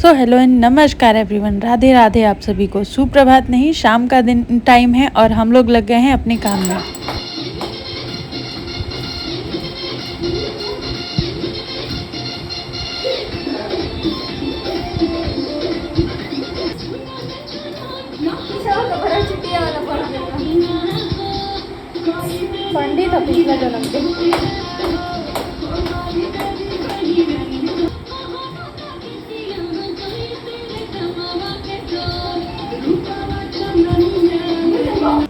So hello and नमस्कार everyone, Radhe Radhe. आप सभी को सुप्रभात नहीं, शाम का दिन टाइम है और हम लोग लग गए हैं अपने काम में। पंडित था पिछला जन्म के।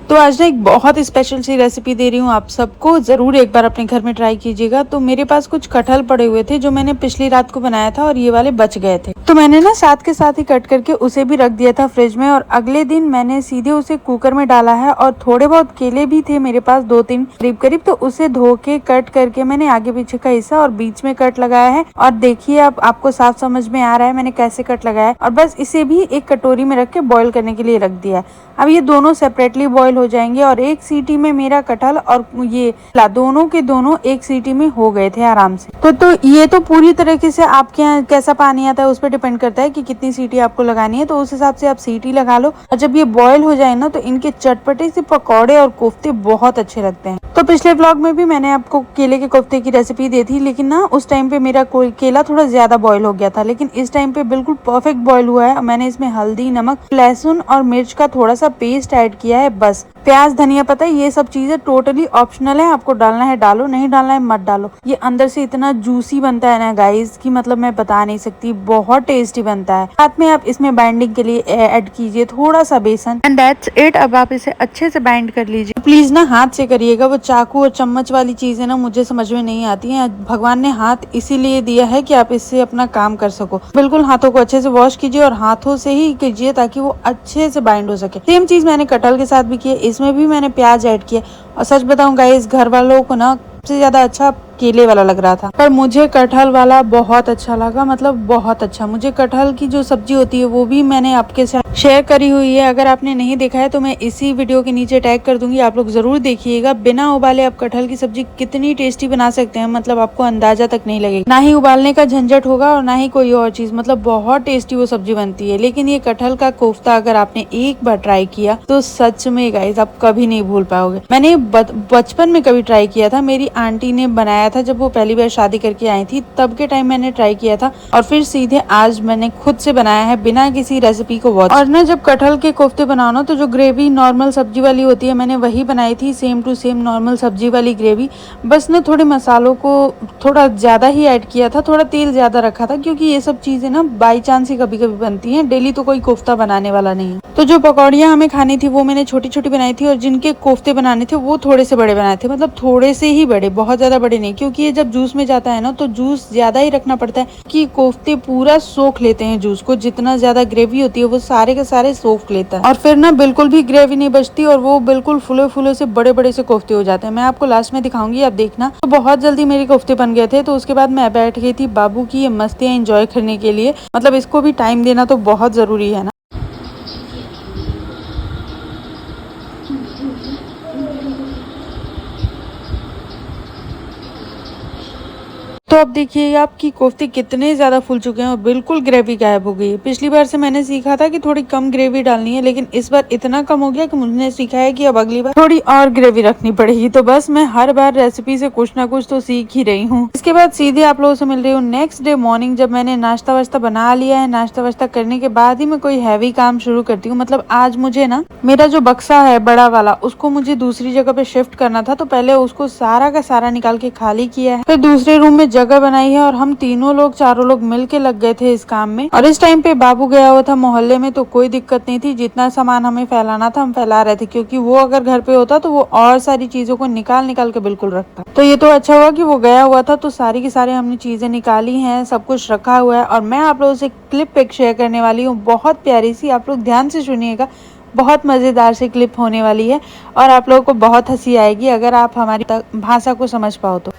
तो आज ना एक बहुत स्पेशल सी रेसिपी दे रही हूँ आप सबको, जरूर एक बार अपने घर में ट्राई कीजिएगा। तो मेरे पास कुछ कटहल पड़े हुए थे जो मैंने पिछली रात को बनाया था और ये वाले बच गए थे, तो मैंने ना साथ के साथ ही कट करके उसे भी रख दिया था फ्रिज में। और अगले दिन मैंने सीधे उसे कुकर में डाला है और थोड़े बहुत केले भी थे मेरे पास, 2-3 करीब करीब, तो उसे धो के कट करके मैंने आगे पीछे का हिस्सा और बीच में कट लगाया है। और देखिए अब आपको साफ समझ में आ रहा है मैंने कैसे कट लगाया है। और बस इसे भी एक कटोरी में रख के बॉईल करने के लिए रख दिया है। अब ये दोनों सेपरेटली बॉईल हो जाएंगे और एक सीटी में मेरा कटहल और ये दोनों के दोनों एक सीटी में हो गए थे आराम से। तो ये तो पूरी तरीके से आपके यहाँ कैसा पानी आता है उस पर डिपेंड करता है कि कितनी सीटी आपको लगानी है, तो उस हिसाब से आप सीटी लगा लो। और जब ये बॉईल हो जाए ना तो इनके चटपटे से पकौड़े और कोफ्ते बहुत अच्छे लगते हैं। तो पिछले ब्लॉग में भी मैंने आपको केले के कोफ्ते की रेसिपी दी थी, लेकिन ना उस टाइम पे मेरा केला थोड़ा ज्यादा बॉईल हो गया था, लेकिन इस टाइम पे बिल्कुल परफेक्ट बॉईल हुआ है। मैंने इसमें हल्दी, नमक, लहसुन और मिर्च का थोड़ा सा पेस्ट ऐड किया है बस। प्याज, धनिया पत्ता, ये सब चीजें टोटली ऑप्शनल है, आपको डालना है डालो, नहीं डालना है मत डालो। ये अंदर से इतना जूसी बनता है ना गाइस की मतलब मैं बता नहीं सकती, बहुत टेस्टी बनता है। साथ में आप इसमें बाइंडिंग के लिए ऐड कीजिए थोड़ा सा बेसन एंड दैट्स इट। अब आप इसे अच्छे से बाइंड कर लीजिए। प्लीज ना हाथ से करिएगा, वो चाकू और चम्मच वाली चीजें ना मुझे समझ में नहीं आती है। भगवान ने हाथ इसीलिए दिया है कि आप इससे अपना काम कर सको। बिल्कुल हाथों को अच्छे से वॉश कीजिए और हाथों से ही कीजिए ताकि वो अच्छे से बाइंड हो सके। सेम चीज मैंने कटहल के साथ भी की है, इसमें भी मैंने प्याज ऐड किया। और सच बताऊं गाइस, घर वालों को ना सबसे ज्यादा अच्छा केले वाला लग रहा था, पर मुझे कटहल वाला बहुत अच्छा लगा, मतलब बहुत अच्छा। मुझे कटहल की जो सब्जी होती है वो भी मैंने आपके साथ शेयर करी हुई है, अगर आपने नहीं देखा है तो मैं इसी वीडियो के नीचे टैग कर दूंगी, आप लोग जरूर देखिएगा। बिना उबाले आप कटहल की सब्जी कितनी टेस्टी बना सकते हैं, मतलब आपको अंदाजा तक नहीं लगेगा। ना ही उबालने का झंझट होगा और ना ही कोई और चीज, मतलब बहुत टेस्टी वो सब्जी बनती है। लेकिन ये कटहल का कोफ्ता अगर आपने एक बार ट्राई किया तो सच में गाइस आप कभी नहीं भूल पाओगे। मैंने बचपन में कभी ट्राई किया था, मेरी आंटी ने बनाया था जब वो पहली बार शादी करके आई थी, तब के टाइम मैंने ट्राई किया था और फिर सीधे आज मैंने खुद से बनाया है बिना किसी रेसिपी को वॉच। और ना जब कटहल के कोफ्ते बनाओ ना तो जो ग्रेवी नॉर्मल सब्जी वाली होती है मैंने वही बनाई थी, सेम टू सेम नॉर्मल सब्जी वाली ग्रेवी। बस ना थोड़े मसालों को थोड़ा ज्यादा ही ऐड किया था, थोड़ा तेल ज्यादा रखा था, क्योंकि ये सब चीजें ना बाई चांस ही कभी कभी बनती है, डेली तो कोई कोफ्ता बनाने वाला नहीं है। तो जो पकौड़ियाँ हमें खानी थी वो मैंने छोटी छोटी बनाई थी और जिनके कोफ्ते बनाने थे वो थोड़े से बड़े बनाए थे, मतलब थोड़े से ही बड़े, बहुत ज्यादा बड़े नहीं, क्योंकि ये जब जूस में जाता है ना तो जूस ज्यादा ही रखना पड़ता है कि कोफ्ते पूरा सोख लेते हैं जूस को। जितना ज्यादा ग्रेवी होती है वो सारे के सारे सोख लेता है और फिर ना बिल्कुल भी ग्रेवी नहीं बचती और वो बिल्कुल फुले फुले से बड़े बड़े से कोफ्ते हो जाते हैं। मैं आपको लास्ट में दिखाऊंगी, आप देखना। तो बहुत जल्दी मेरे कोफ्ते बन गए थे, तो उसके बाद मैं बैठ गई थी बाबू की ये मस्तियाँ एंजॉय करने के लिए। मतलब इसको भी टाइम देना तो बहुत जरूरी है ना। तो अब देखिए आपकी कोफ्ते कितने ज्यादा फूल चुके हैं और बिल्कुल ग्रेवी गायब हो गई है। पिछली बार से मैंने सीखा था कि थोड़ी कम ग्रेवी डालनी है, लेकिन इस बार इतना कम हो गया कि मुझे सीखा है कि अब अगली बार थोड़ी और ग्रेवी रखनी पड़ेगी। तो बस मैं हर बार रेसिपी से कुछ ना कुछ तो सीख ही रही हूँ। इसके बाद सीधे आप लोगों से मिल रही हूँ नेक्स्ट डे मॉर्निंग, जब मैंने नाश्ता वास्ता बना लिया है। नाश्ता वास्ता करने के बाद ही मैं कोई हैवी काम शुरू करती हूँ। मतलब आज मुझे ना मेरा जो बक्सा है बड़ा वाला, उसको मुझे दूसरी जगह पे शिफ्ट करना था, तो पहले उसको सारा का सारा निकाल के खाली किया है, फिर दूसरे रूम में जगह बनाई है और हम तीनों लोग चारों लोग मिलके लग गए थे इस काम में। और इस टाइम पे बाबू गया हुआ था मोहल्ले में, तो कोई दिक्कत नहीं थी, जितना सामान हमें फैलाना था हम फैला रहे थे, क्योंकि वो अगर घर पे होता तो वो और सारी चीजों को निकाल निकाल के बिल्कुल रखता। तो ये तो अच्छा हुआ कि वो गया हुआ था, तो सारी की सारी हमने चीजें निकाली हैं, सब कुछ रखा हुआ है। और मैं आप लोगों से क्लिप एक शेयर करने वाली हूँ, बहुत प्यारी सी, आप लोग ध्यान से सुनिएगा, बहुत मजेदार से क्लिप होने वाली है और आप लोगों को बहुत हंसी आएगी अगर आप हमारी भाषा को समझ पाओ तो।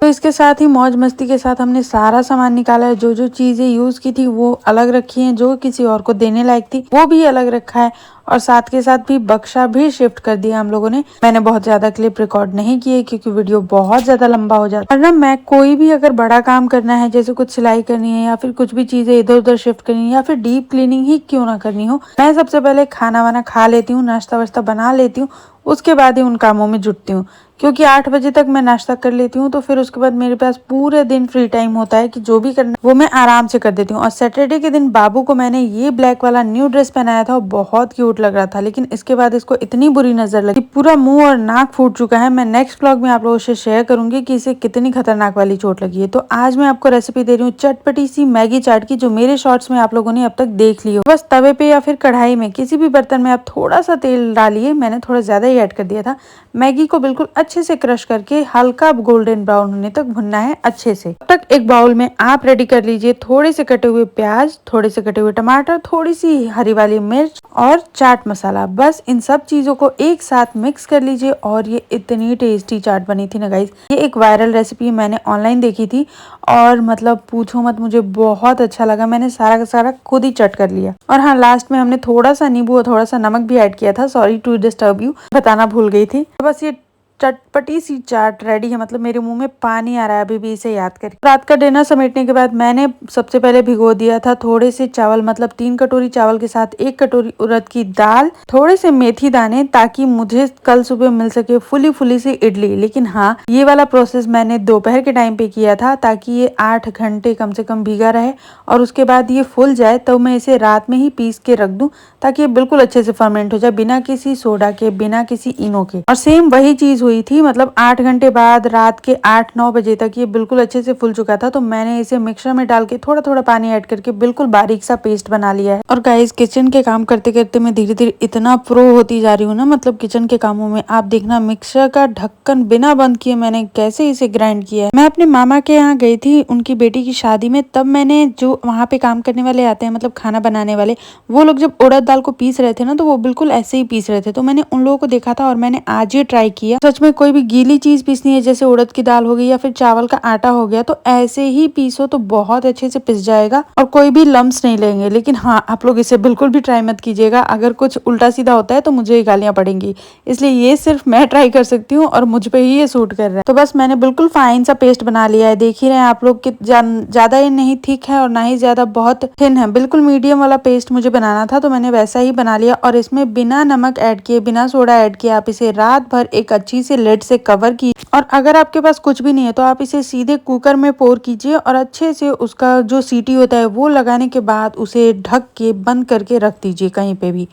तो इसके साथ ही मौज मस्ती के साथ हमने सारा सामान निकाला है। जो जो चीजें यूज की थी वो अलग रखी हैं, जो किसी और को देने लायक थी वो भी अलग रखा है, और साथ के साथ भी बक्सा भी शिफ्ट कर दिया हम लोगों ने। मैंने बहुत ज्यादा क्लिप रिकॉर्ड नहीं किए क्योंकि वीडियो बहुत ज्यादा लंबा हो जाता है। और ना मैं कोई भी अगर बड़ा काम करना है, जैसे कुछ सिलाई करनी है या फिर कुछ भी चीजें इधर उधर शिफ्ट करनी है या फिर डीप क्लीनिंग ही क्यों ना करनी हो, मैं सबसे पहले खाना वाना खा लेती हूँ, नाश्ता वास्ता बना लेती हूँ, उसके बाद ही उन कामों में जुटती हूँ। क्योंकि 8 बजे तक मैं नाश्ता कर लेती हूँ, तो फिर उसके बाद मेरे पास पूरे दिन फ्री टाइम होता है कि जो भी करना वो मैं आराम से कर देती हूँ। और सैटरडे के दिन बाबू को मैंने ये ब्लैक वाला न्यू ड्रेस पहनाया था, बहुत क्यूट लग रहा था, लेकिन इसके बाद इसको इतनी बुरी नजर लगी, पूरा मुंह और नाक फूट चुका है। मैं नेक्स्ट व्लॉग में आप लोगों से शेयर करूंगी कि इसे कितनी खतरनाक वाली चोट लगी है। तो आज मैं आपको रेसिपी दे रही हूँ चटपटी सी मैगी चाट की, जो मेरे शॉर्ट्स में आप लोगों ने अब तक देख ली हो। बस तवे पे या फिर कढ़ाई में किसी भी बर्तन में आप थोड़ा सा तेल डालिए, मैंने थोड़ा ज्यादा ही ऐड कर दिया था। मैगी को बिल्कुल अच्छे से क्रश करके हल्का गोल्डन ब्राउन होने तक भुनना है अच्छे से। तब तक एक बाउल में आप रेडी कर लीजिए थोड़े से कटे हुए प्याज, थोड़े से कटे हुए टमाटर, थोड़ी सी हरी वाली मिर्च और चाट मसाला। बस इन सब चीजों को एक साथ मिक्स कर लीजिए और ये इतनी टेस्टी चाट बनी थी ना गाइस। ये एक वायरल रेसिपी मैंने ऑनलाइन देखी थी और मतलब पूछो मत, मुझे बहुत अच्छा लगा। मैंने सारा का सारा खुद ही चट कर लिया। और हाँ, लास्ट में हमने थोड़ा सा नींबू और थोड़ा सा नमक भी ऐड किया था। सॉरी टू डिस्टर्ब यू, बताना भूल गई थी। बस ये चटपटी सी चाट रेडी है। मतलब मेरे मुंह में पानी आ रहा है अभी भी इसे याद करके। रात का डिनर समेटने के बाद मैंने सबसे पहले भिगो दिया था थोड़े से चावल, मतलब 3 कटोरी चावल के साथ 1 कटोरी उड़द की दाल, थोड़े से मेथी दाने, ताकि मुझे कल सुबह मिल सके फुली फुली सी इडली। लेकिन हाँ, ये वाला प्रोसेस मैंने दोपहर के टाइम पे किया था ताकि ये 8 घंटे कम से कम भीगा रहे और उसके बाद ये फुल जाए, तो मैं इसे रात में ही पीस के रख दूं ताकि ये बिल्कुल अच्छे से फर्मेंट हो जाए, बिना किसी सोडा के, बिना किसी इनो के। और सेम वही चीज हुई थी, मतलब 8 घंटे बाद रात के 8-9 बजे तक ये बिल्कुल अच्छे से फूल चुका था। तो मैंने इसे मिक्सर में डाल के थोड़ा थोड़ा पानी ऐड करके बिल्कुल बारीक सा पेस्ट बना लिया है। और गाइस, किचन के काम करते करते मैं धीरे धीरे इतना प्रो होती जा रही हूँ ना, मतलब किचन के कामों में। आप देखना, मिक्सर का ढक्कन बिना बंद किए मैंने कैसे इसे ग्राइंड किया है। मैं अपने मामा के यहाँ गई थी उनकी बेटी की शादी में, तब मैंने जो वहाँ पे काम करने वाले आते हैं, मतलब खाना बनाने वाले, वो लोग जब उड़द दाल को पीस रहे थे ना, तो वो बिल्कुल ऐसे ही पीस रहे थे। तो मैंने उन लोगों को देखा था और मैंने आज ये ट्राई किया। सच में कोई भी गीली चीज पीसनी है, जैसे उड़द की दाल हो गई या फिर चावल का आटा हो गया, तो ऐसे ही पीसो तो बहुत अच्छे से पिस जाएगा और कोई भी लम्स नहीं लेंगे। लेकिन हाँ, आप लोग इसे बिल्कुल भी ट्राई मत कीजिएगा। अगर कुछ उल्टा सीधा होता है तो मुझे ही गालियां पड़ेंगी, इसलिए ये सिर्फ मैं ट्राई कर सकती हूँ और मुझ पे ही ये सूट कर रहा है। तो बस मैंने बिल्कुल फाइन सा पेस्ट बना लिया है। देख ही रहे हैं आप लोग कि ज्यादा ये नहीं थिक है और ना ही ज्यादा बहुत थिन है, बिल्कुल मीडियम वाला पेस्ट मुझे बनाना था, तो मैंने वैसा ही बना लिया। और इसमें बिना नमक ऐड किए, बिना सोडा ऐड किए आप इसे रात भर एक अच्छी सी लिड से कवर की। और अगर आपके पास कुछ भी नहीं है तो आप इसे सीधे कुकर में पोर कीजिए और अच्छे से उसका जो सीटी होता है वो लगाने के बाद उसे ढक के बंद करके रख दीजिए कहीं पे भी।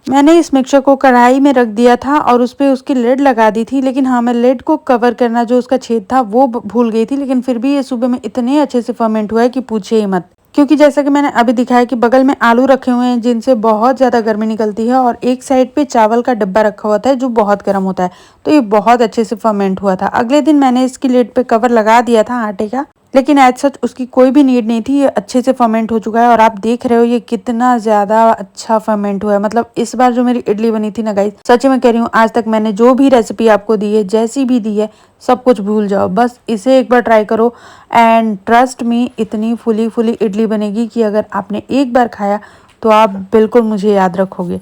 मैंने इस मिक्सचर को कढ़ाई में रख दिया था और उस पे उसकी लिड लगा दी थी, लेकिन हाँ, मैं लिड को कवर करना, जो उसका छेद था वो भूल गई थी। लेकिन फिर भी ये सुबह में इतने अच्छे से फर्मेंट हुआ है कि पूछे ही मत। क्योंकि जैसा कि मैंने अभी दिखाया कि बगल में आलू रखे हुए हैं जिनसे बहुत ज्यादा गर्मी निकलती है, और एक साइड पे चावल का डब्बा रखा हुआ था जो बहुत गर्म होता है, तो ये बहुत अच्छे से फर्मेंट हुआ था। अगले दिन मैंने इसकी लिड पे कवर लगा दिया था आटे का, लेकिन एज सच उसकी कोई भी नीड नहीं थी। ये अच्छे से फर्मेंट हो चुका है और आप देख रहे हो ये कितना ज्यादा अच्छा फर्मेंट हुआ है। मतलब इस बार जो मेरी इडली बनी थी ना गाइस, सच में कह रही हूँ, आज तक मैंने जो भी रेसिपी आपको दी है, जैसी भी दी है, सब कुछ भूल जाओ, बस इसे एक बार ट्राई करो एंड ट्रस्ट मी, इतनी फुली फुली इडली बनेगी कि अगर आपने एक बार खाया तो आप बिल्कुल मुझे याद रखोगे।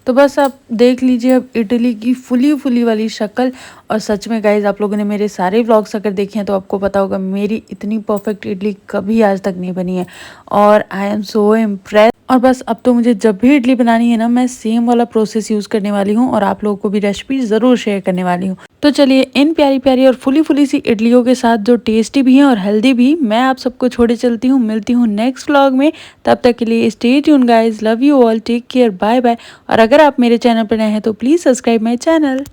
तो बस आप देख लीजिए अब इडली की फुली फुली वाली शक्ल। और सच में गाइज, आप लोगों ने मेरे सारे व्लॉग्स अगर देखे हैं तो आपको पता होगा मेरी इतनी परफेक्ट इडली कभी आज तक नहीं बनी है और आई एम सो इम्प्रेस। और बस अब तो मुझे जब भी इडली बनानी है ना, मैं सेम वाला प्रोसेस यूज करने वाली हूँ और आप लोगों को भी रेसिपी जरूर शेयर करने वाली हूँ। तो चलिए, इन प्यारी प्यारी और फुली फुली सी इडलियों के साथ जो टेस्टी भी हैं और हेल्दी भी, मैं आप सबको छोड़े चलती हूँ। मिलती हूँ नेक्स्ट व्लॉग में, तब तक के लिए stay tune guys, love you all, take care, bye bye. और अगर आप मेरे चैनल पर नए हैं तो प्लीज सब्सक्राइब माई चैनल।